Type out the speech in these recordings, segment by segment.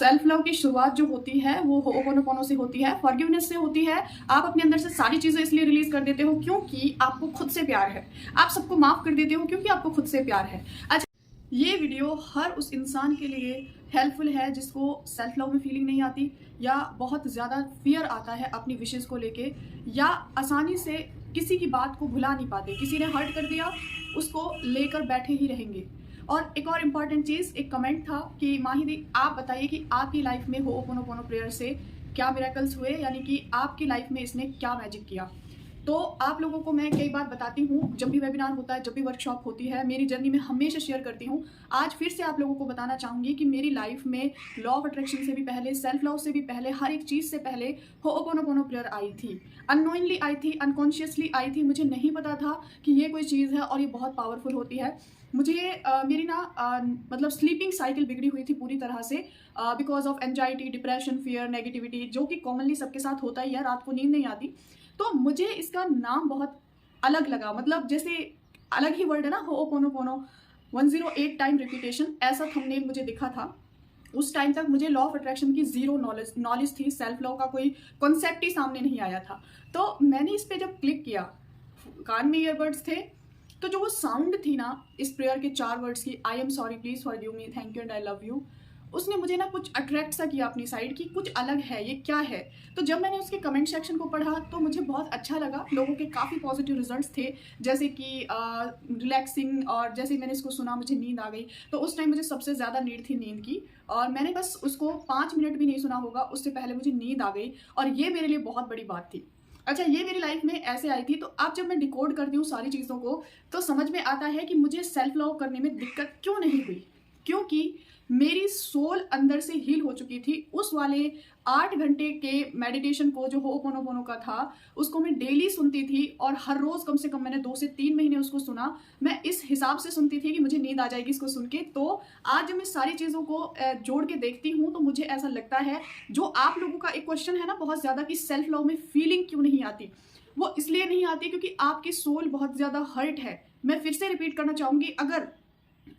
Self love की शुरुआत जो होती है वो होओपोनोपोनो से होती है, फॉरगिवनेस से होती है। आप अपने अंदर से सारी चीजें इसलिए रिलीज कर देते हो क्योंकि आपको खुद से प्यार है। आप सबको माफ कर देते हो क्योंकि आपको खुद से प्यार है। अच्छा, ये वीडियो हर उस इंसान के लिए हेल्पफुल है जिसको सेल्फ लव में फीलिंग नहीं आती, या बहुत ज़्यादा फियर आता है अपनी विशेज़ को लेके, या आसानी से किसी की बात को भुला नहीं पाते, किसी ने हर्ट कर दिया उसको लेकर बैठे ही रहेंगे। और एक और इम्पॉर्टेंट चीज़, एक कमेंट था कि माही दी आप बताइए कि आपकी लाइफ में होओपोनोपोनो प्रेयर से क्या मिरेकल्स हुए, यानी कि आपकी लाइफ में इसने क्या मैजिक किया। तो आप लोगों को मैं कई बार बताती हूँ, जब भी वेबिनार होता है, जब भी वर्कशॉप होती है, मेरी जर्नी में हमेशा शेयर करती हूँ। आज फिर से आप लोगों को बताना चाहूँगी कि मेरी लाइफ में लॉ ऑफ अट्रैक्शन से भी पहले, सेल्फ लव से भी पहले, हर एक चीज़ से पहले होओपोनोपोनो प्रेयर आई थी। अननोइंगली आई थी, अनकॉन्शियसली आई थी। मुझे नहीं पता था कि ये कोई चीज़ है और ये बहुत पावरफुल होती है। मुझे मेरी मतलब स्लीपिंग साइकिल बिगड़ी हुई थी पूरी तरह से, because of anxiety, depression, fear, negativity, जो कि कॉमनली सबके साथ होता ही है। रात को नींद नहीं आती। तो मुझे इसका नाम बहुत अलग लगा, मतलब जैसे अलग ही वर्ड है ना, होओपोनोपोनो, 108 टाइम रिपीटेशन, ऐसा थंबनेल मुझे दिखा था। उस टाइम तक मुझे लॉ ऑफ अट्रैक्शन की जीरो नॉलेज थी, सेल्फ लव का कोई कॉन्सेप्ट ही सामने नहीं आया था। तो मैंने इस पे जब क्लिक किया, कान में ईयरबड्स थे, तो जो वो साउंड थी ना इस प्रेयर के 4 वर्ड्स की, आई am sorry, please forgive me, thank you and I love you, उसने मुझे ना कुछ अट्रैक्ट सा किया अपनी साइड की, कुछ अलग है, ये क्या है। तो जब मैंने उसके कमेंट सेक्शन को पढ़ा तो मुझे बहुत अच्छा लगा। लोगों के काफ़ी पॉजिटिव रिजल्ट्स थे, जैसे कि रिलैक्सिंग, और जैसे मैंने इसको सुना मुझे नींद आ गई। तो उस टाइम मुझे सबसे ज़्यादा नीड थी नींद की, और मैंने बस उसको 5 मिनट भी नहीं सुना होगा, उससे पहले मुझे नींद आ गई, और ये मेरे लिए बहुत बड़ी बात थी। अच्छा, ये मेरी लाइफ में ऐसे आई थी। तो अब जब मैं डिकोड करती हूँ सारी चीज़ों को, तो समझ में आता है कि मुझे सेल्फ लव करने में दिक्कत क्यों नहीं हुई, क्योंकि मेरी सोल अंदर से हील हो चुकी थी। उस वाले 8 घंटे के मेडिटेशन को, जो होओपोनोपोनो का था, उसको मैं डेली सुनती थी, और हर रोज़ कम से कम मैंने 2 से 3 महीने उसको सुना। मैं इस हिसाब से सुनती थी कि मुझे नींद आ जाएगी इसको सुन के। तो आज जब मैं सारी चीज़ों को जोड़ के देखती हूँ तो मुझे ऐसा लगता है, जो आप लोगों का एक क्वेश्चन है ना बहुत ज़्यादा कि सेल्फ लव में फीलिंग क्यों नहीं आती, वो इसलिए नहीं आती क्योंकि आपकी सोल बहुत ज़्यादा हर्ट है। मैं फिर से रिपीट करना चाहूँगी, अगर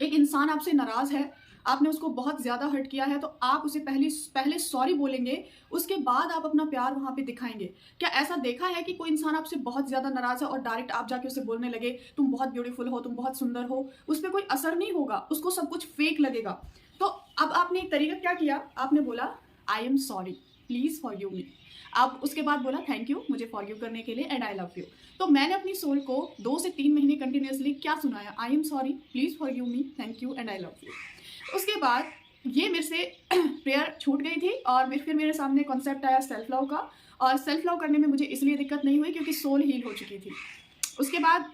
एक इंसान आपसे नाराज़ है, आपने उसको बहुत ज़्यादा हर्ट किया है, तो आप उसे पहले सॉरी बोलेंगे, उसके बाद आप अपना प्यार वहाँ पे दिखाएंगे। क्या ऐसा देखा है कि कोई इंसान आपसे बहुत ज़्यादा नाराज़ है और डायरेक्ट आप जाके उसे बोलने लगे तुम बहुत ब्यूटीफुल हो, तुम बहुत सुंदर हो, उस पर कोई असर नहीं होगा, उसको सब कुछ फेक लगेगा। तो अब आपने एक तरीका क्या किया, आपने बोला आई am sorry, please forgive me. अब उसके बाद बोला थैंक यू मुझे फॉरगिव करने के लिए, एंड आई लव यू। तो मैंने अपनी सोल को 2 से 3 महीने कंटिन्यूसली क्या सुनाया, आई am sorry, please forgive me, thank you and I love you. उसके बाद ये मेरे से प्रेयर छूट गई थी, और फिर मेरे सामने कॉन्सेप्ट आया सेल्फ लव का। और सेल्फ लव करने में मुझे इसलिए दिक्कत नहीं हुई क्योंकि सोल हील हो चुकी थी। उसके बाद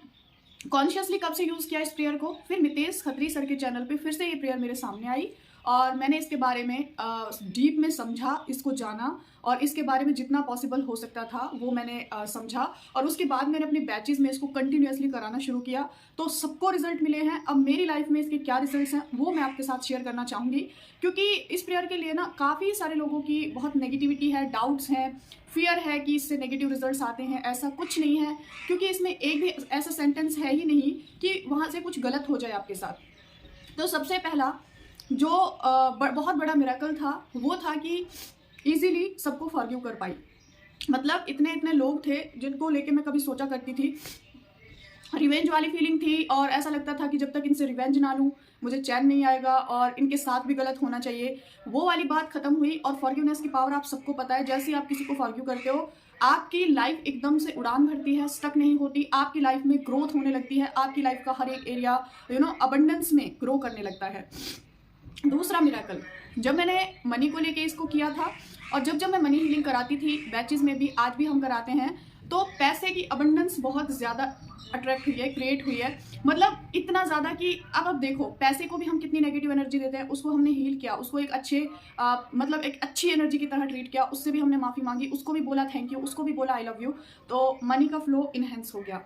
कॉन्शियसली कब से यूज़ किया इस प्रेयर को, फिर मितेश खत्री सर के चैनल पे फिर से ये प्रेयर मेरे सामने आई, और मैंने इसके बारे में डीप में समझा, इसको जाना, और इसके बारे में जितना पॉसिबल हो सकता था वो मैंने समझा। और उसके बाद मैंने अपने बैचेस में इसको कंटिन्यूसली कराना शुरू किया, तो सबको रिजल्ट मिले हैं। अब मेरी लाइफ में इसके क्या रिजल्ट्स हैं वो मैं आपके साथ शेयर करना चाहूँगी, क्योंकि इस प्रेयर के लिए ना काफ़ी सारे लोगों की बहुत नेगेटिविटी है, डाउट्स हैं, फियर है कि इससे नेगेटिव रिजल्ट्स आते हैं। ऐसा कुछ नहीं है, क्योंकि इसमें एक भी ऐसा सेंटेंस है ही नहीं कि वहाँ से कुछ गलत हो जाए आपके साथ। तो सबसे पहला जो बहुत बड़ा मिरेकल था वो था कि इजीली सबको फॉरगिव कर पाई। मतलब इतने लोग थे जिनको लेके मैं कभी सोचा करती थी, रिवेंज वाली फीलिंग थी, और ऐसा लगता था कि जब तक इनसे रिवेंज ना लूँ मुझे चैन नहीं आएगा, और इनके साथ भी गलत होना चाहिए। वो वाली बात खत्म हुई। और फॉरगिवनेस की पावर आप सबको पता है, जैसे ही आप किसी को फॉरगिव करते हो आपकी लाइफ एकदम से उड़ान भरती है, स्टक नहीं होती, आपकी लाइफ में ग्रोथ होने लगती है, आपकी लाइफ का हर एक एरिया अबंडेंस में ग्रो करने लगता है। दूसरा मिरेकल, जब मैंने मनी को लेके इसको किया था, और जब मैं मनी हीलिंग कराती थी बैचेस में भी, आज भी हम कराते हैं, तो पैसे की अबंडेंस बहुत ज़्यादा अट्रैक्ट हुई है, क्रिएट हुई है। मतलब इतना ज़्यादा कि अब देखो, पैसे को भी हम कितनी नेगेटिव एनर्जी देते हैं, उसको हमने हील किया, उसको एक मतलब एक अच्छी एनर्जी की तरह ट्रीट किया, उससे भी हमने माफ़ी मांगी, उसको भी बोला थैंक यू, उसको भी बोला आई लव यू, तो मनी का फ्लो इनहेंस हो गया।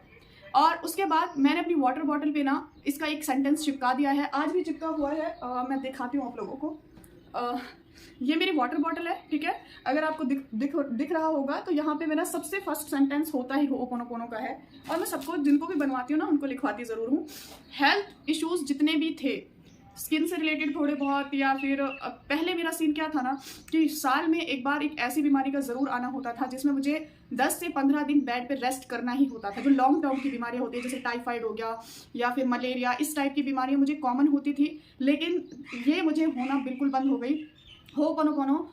और उसके बाद मैंने अपनी वाटर बॉटल पे ना इसका एक सेंटेंस चिपका दिया है, आज भी चिपका हुआ है। मैं दिखाती हूँ आप लोगों को। ये मेरी वाटर बॉटल है, ठीक है। अगर आपको दिख रहा होगा तो यहाँ पे मेरा सबसे फर्स्ट सेंटेंस होता ही होओपोनोपोनो का है, और मैं सबको जिनको भी बनवाती हूँ ना उनको लिखवाती ज़रूर हूँ। हेल्थ इश्यूज जितने भी थे स्किन से रिलेटेड थोड़े बहुत, या फिर पहले मेरा सीन क्या था ना कि साल में एक बार एक ऐसी बीमारी का ज़रूर आना होता था जिसमें मुझे 10 से 15 दिन बेड पे रेस्ट करना ही होता था। जो लॉन्ग टर्म की बीमारियां होती है जैसे टाइफाइड हो गया या फिर मलेरिया, इस टाइप की बीमारियां मुझे कॉमन होती थी, लेकिन ये मुझे होना बिल्कुल बंद हो गई। होपोनोपोनो।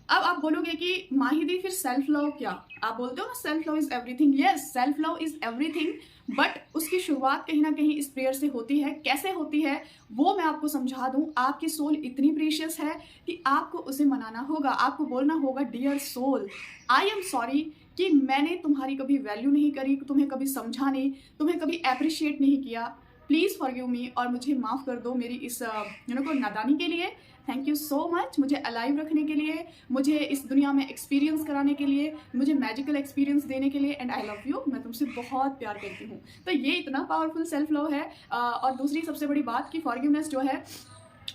अब आप बोलोगे कि माहिदी फिर सेल्फ लव क्या? आप बोलते हो ना self love is everything. Yes, self love is everything, but उसकी शुरुआत कहीं ना कहीं इस प्रेयर से होती है। कैसे होती है वो मैं आपको समझा दूं। आपकी सोल इतनी प्रीशियस है कि आपको उसे मनाना होगा, आपको बोलना होगा dear soul I am sorry कि मैंने तुम्हारी कभी वैल्यू नहीं करी, तुम्हें कभी समझा नहीं, तुम्हें कभी अप्रिशिएट नहीं किया। प्लीज़ फॉरगिव मी और मुझे माफ़ कर दो मेरी इस को नादानी के लिए। थैंक यू सो मच मुझे अलाइव रखने के लिए, मुझे इस दुनिया में एक्सपीरियंस कराने के लिए, मुझे मैजिकल एक्सपीरियंस देने के लिए। एंड आई लव यू, मैं तुमसे बहुत प्यार करती हूँ। तो ये इतना पावरफुल सेल्फ लव है। और दूसरी सबसे बड़ी बात कि फॉरगिवनेस जो है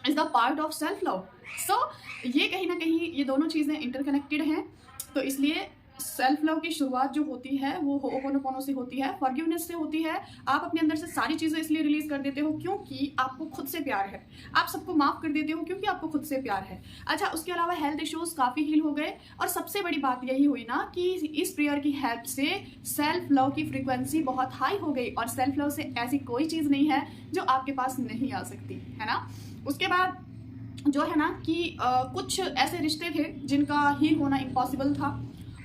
is the part of self love. So ये कहीं ना कहीं ये दोनों चीज़ें इंटरकनेक्टेड हैं। तो इसलिए सेल्फ लव की शुरुआत जो होती है वो होपोनोपोनो से होती है, फॉरगिवनेस से होती है। आप अपने अंदर से सारी चीज़ें इसलिए रिलीज कर देते हो क्योंकि आपको खुद से प्यार है। आप सबको माफ कर देते हो क्योंकि आपको खुद से प्यार है। अच्छा, उसके अलावा हेल्थ इश्यूज काफ़ी हील हो गए। और सबसे बड़ी बात यही हुई ना कि इस प्रेयर की हेल्प से सेल्फ लव की फ्रीक्वेंसी बहुत हाई हो गई। और सेल्फ लव से ऐसी कोई चीज़ नहीं है जो आपके पास नहीं आ सकती, है ना। उसके बाद जो है ना कि कुछ ऐसे रिश्ते थे जिनका हील होना इम्पॉसिबल था।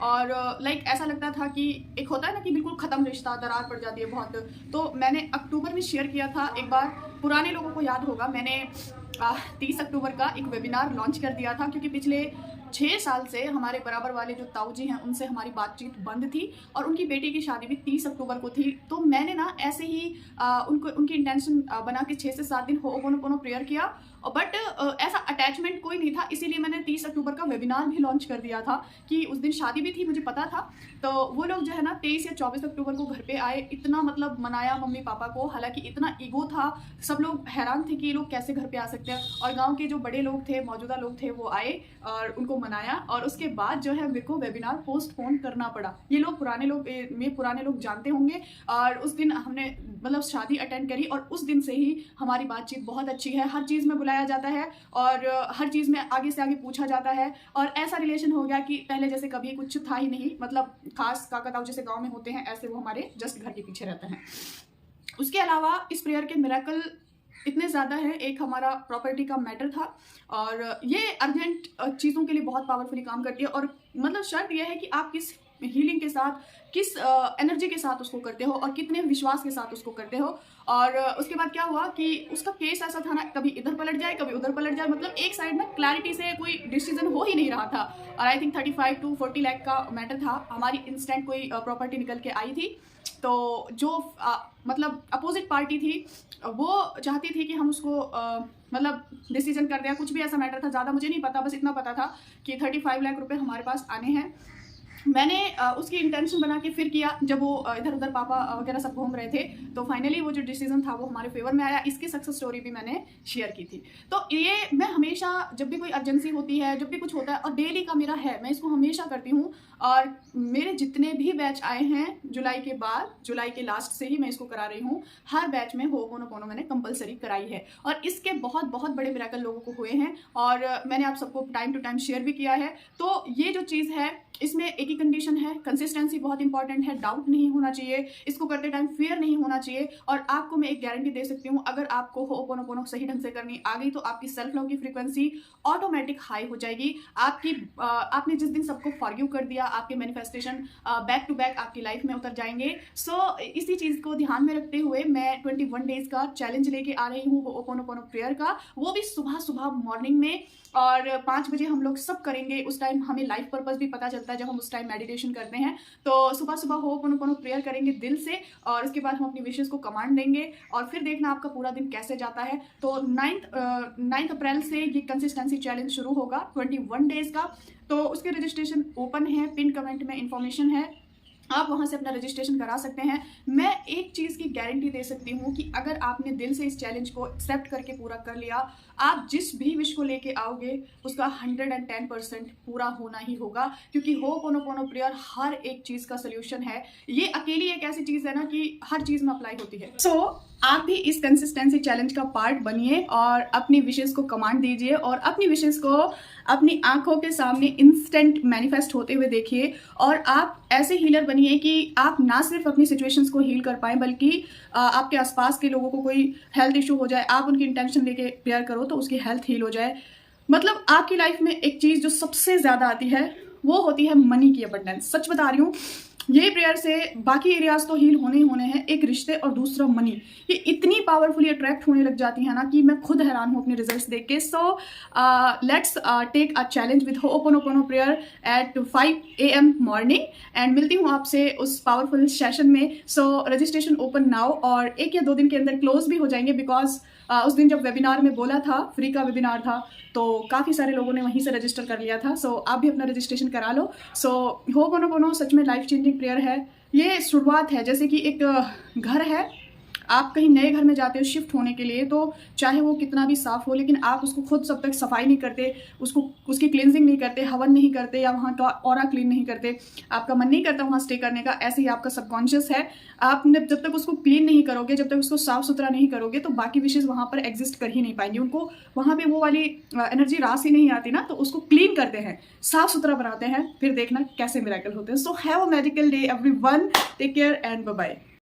और लाइक ऐसा लगता था कि एक होता है ना कि बिल्कुल ख़त्म रिश्ता, दरार पड़ जाती है बहुत। तो मैंने अक्टूबर में शेयर किया था एक बार, पुराने लोगों को याद होगा, मैंने 30 अक्टूबर का एक वेबिनार लॉन्च कर दिया था क्योंकि पिछले 6 साल से हमारे बराबर वाले जो ताऊ जी हैं उनसे हमारी बातचीत बंद थी और उनकी बेटी की शादी भी 30 अक्टूबर को थी। तो मैंने ना ऐसे ही उनकी इंटेंशन बना के 6 से 7 दिन होपोनोपोनो प्रेयर किया। बट ऐसा अटैचमेंट कोई नहीं था, इसीलिए मैंने 30 अक्टूबर का वेबिनार भी लॉन्च कर दिया था कि उस दिन शादी भी थी, मुझे पता था। तो वो लोग जो है ना 23 या 24 अक्टूबर को घर पे आए, इतना मतलब मनाया मम्मी पापा को। हालांकि इतना ईगो था, सब लोग हैरान थे कि ये लोग कैसे घर पे आ सकते हैं। और गांव के जो बड़े लोग थे, मौजूदा लोग थे, वो आए और उनको मनाया। और उसके बाद जो है मेरे को वेबिनार पोस्टपोन करना पड़ा। ये लोग पुराने लोग जानते होंगे। और उस दिन हमने मतलब शादी अटेंड करी और उस दिन से ही हमारी बातचीत बहुत अच्छी है। हर चीज़ में बुलाया जाता है और हर चीज़ में आगे से आगे पूछा जाता है। और ऐसा रिलेशन हो गया कि पहले जैसे कभी कुछ था ही नहीं, मतलब खास काका ताऊ जैसे गांव में होते हैं ऐसे वो हमारे जस्ट घर के पीछे रहते हैं। उसके अलावा इस प्रेयर के मिरेकल इतने ज़्यादा है। एक हमारा प्रॉपर्टी का मैटर था और ये अर्जेंट चीज़ों के लिए बहुत पावरफुली काम करती है। और मतलब शर्त यह है कि आप किस हीलिंग के साथ, किस एनर्जी के साथ उसको करते हो और कितने विश्वास के साथ उसको करते हो। और उसके बाद क्या हुआ कि उसका केस ऐसा था ना, कभी इधर पलट जाए कभी उधर पलट जाए, मतलब एक साइड ना क्लैरिटी से कोई डिसीजन हो ही नहीं रहा था। और आई थिंक 35 to 40 लाख का मैटर था। हमारी इंस्टेंट कोई प्रॉपर्टी निकल के आई थी। तो जो मतलब अपोजिट पार्टी थी वो चाहती थी कि हम उसको मतलब डिसीजन कर दें। कुछ भी ऐसा मैटर था, ज़्यादा मुझे नहीं पता, बस इतना पता था कि 35 लाख रुपए हमारे पास आने हैं। मैंने उसकी इंटेंशन बना के फिर किया जब वो इधर उधर पापा वगैरह सब घूम रहे थे। तो फाइनली वो जो डिसीजन था वो हमारे फेवर में आया। इसकी सक्सेस स्टोरी भी मैंने शेयर की थी। तो ये मैं हमेशा जब भी कोई अर्जेंसी होती है, जब भी कुछ होता है, और डेली का मेरा है, मैं इसको हमेशा करती हूँ। और मेरे जितने भी बैच आए हैं जुलाई के बाद, जुलाई के लास्ट से ही मैं इसको करा रही हूँ, हर बैच में होपोनोपोनो मैंने कंपलसरी कराई है। और इसके बहुत बहुत बड़े मिरेकल लोगों को हुए हैं और मैंने आप सबको टाइम टू टाइम शेयर भी किया है। तो ये जो चीज़ है इसमें एक ही कंडीशन है, कंसिस्टेंसी बहुत इंपॉर्टेंट है, डाउट नहीं होना चाहिए, इसको करते टाइम फियर नहीं होना चाहिए। और आपको मैं एक गारंटी दे सकती हूँ, अगर आपको होपोनोपोनो सही ढंग से करनी आ गई तो आपकी सेल्फ लव की फ्रीक्वेंसी ऑटोमेटिक हाई हो जाएगी। आपने जिस दिन सबको फॉरगिव कर दिया, आपके मैनिफेस्टेशन बैक टू बैक आपकी लाइफ में उतर जाएंगे। सो इसी चीज़ को ध्यान में रखते हुए मैं 21 डेज का चैलेंज लेके आ रही हूँ होपोनोपोनो प्रेयर का, वो भी सुबह सुबह मॉर्निंग में। और 5 बजे हम लोग सब करेंगे। उस टाइम हमें लाइफ पर्पस भी पता चलता है जब हम उस टाइम मेडिटेशन करते हैं। तो सुबह सुबह होपोनोपोनो प्रेयर करेंगे दिल से और उसके बाद हम अपनी विशेस को कमांड देंगे और फिर देखना आपका पूरा दिन कैसे जाता है। तो 9 अप्रैल से ये कंसिस्टेंसी चैलेंज शुरू होगा 21 डेज का। तो उसके रजिस्ट्रेशन ओपन है, पिन कमेंट में इंफॉर्मेशन है, आप वहां से अपना रजिस्ट्रेशन करा सकते हैं। मैं एक चीज़ की गारंटी दे सकती हूँ कि अगर आपने दिल से इस चैलेंज को एक्सेप्ट करके पूरा कर लिया, आप जिस भी विश को लेके आओगे उसका 110% पूरा होना ही होगा। क्योंकि होपोनोपोनो प्रेयर हर एक चीज़ का सोल्यूशन है। ये अकेली एक ऐसी चीज़ है ना कि हर चीज़ में अप्लाई होती है। सो आप भी इस कंसिस्टेंसी चैलेंज का पार्ट बनिए और अपनी विशेष को कमांड दीजिए और अपनी विशेष को अपनी आंखों के सामने इंस्टेंट मैनिफेस्ट होते हुए देखिए और आप ऐसे हीलर बनिए कि आप ना सिर्फ अपनी सिचुएशंस को हील कर पाएं बल्कि आपके आसपास के लोगों को कोई हेल्थ इशू हो जाए, आप उनकी इंटेंशन लेके प्रेयर करो तो उसकी हेल्थ हील हो जाए। मतलब आपकी लाइफ में एक चीज़ जो सबसे ज़्यादा आती है वो होती है मनी की अबंडेंस। सच बता रही हूँ, ये प्रेयर से बाकी एरियाज तो हील होने ही होने हैं, एक रिश्ते और दूसरा मनी, ये इतनी पावरफुली अट्रैक्ट होने लग जाती है ना कि मैं खुद हैरान हूँ अपने रिजल्ट्स देख के। So let's take a challenge with Ho'oponopono prayer at 5 AM morning and मिलती हूँ आपसे उस पावरफुल सेशन में। सो रजिस्ट्रेशन ओपन नाउ और 1 या 2 दिन के अंदर क्लोज भी हो जाएंगे बिकॉज उस दिन जब वेबिनार में बोला था, फ्री का वेबिनार था, तो काफ़ी सारे लोगों ने वहीं से रजिस्टर कर लिया था। सो आप भी अपना रजिस्ट्रेशन करा लो। सो होओपोनोपोनो सच में लाइफ चेंजिंग प्रेयर है। ये शुरुआत है, जैसे कि एक घर है, आप कहीं नए घर में जाते हो शिफ्ट होने के लिए, तो चाहे वो कितना भी साफ हो लेकिन आप उसको खुद जब तक सफाई नहीं करते, उसकी क्लींजिंग नहीं करते, हवन नहीं करते या वहाँ का ऑरा क्लीन नहीं करते, आपका मन नहीं करता वहाँ स्टे करने का। ऐसे ही आपका सबकॉन्शियस है, आपने जब तक उसको क्लीन नहीं करोगे, जब तक उसको साफ सुथरा नहीं करोगे तो बाकी विशेष वहाँ पर एग्जिस्ट कर ही नहीं पाएंगे। उनको वहाँ पे वो वाली एनर्जी रास ही नहीं आती ना, तो उसको क्लीन करते हैं, साफ सुथरा बनाते हैं, फिर देखना कैसे मिरेकल होते हैं। So have a magical day everyone, take care and bye bye.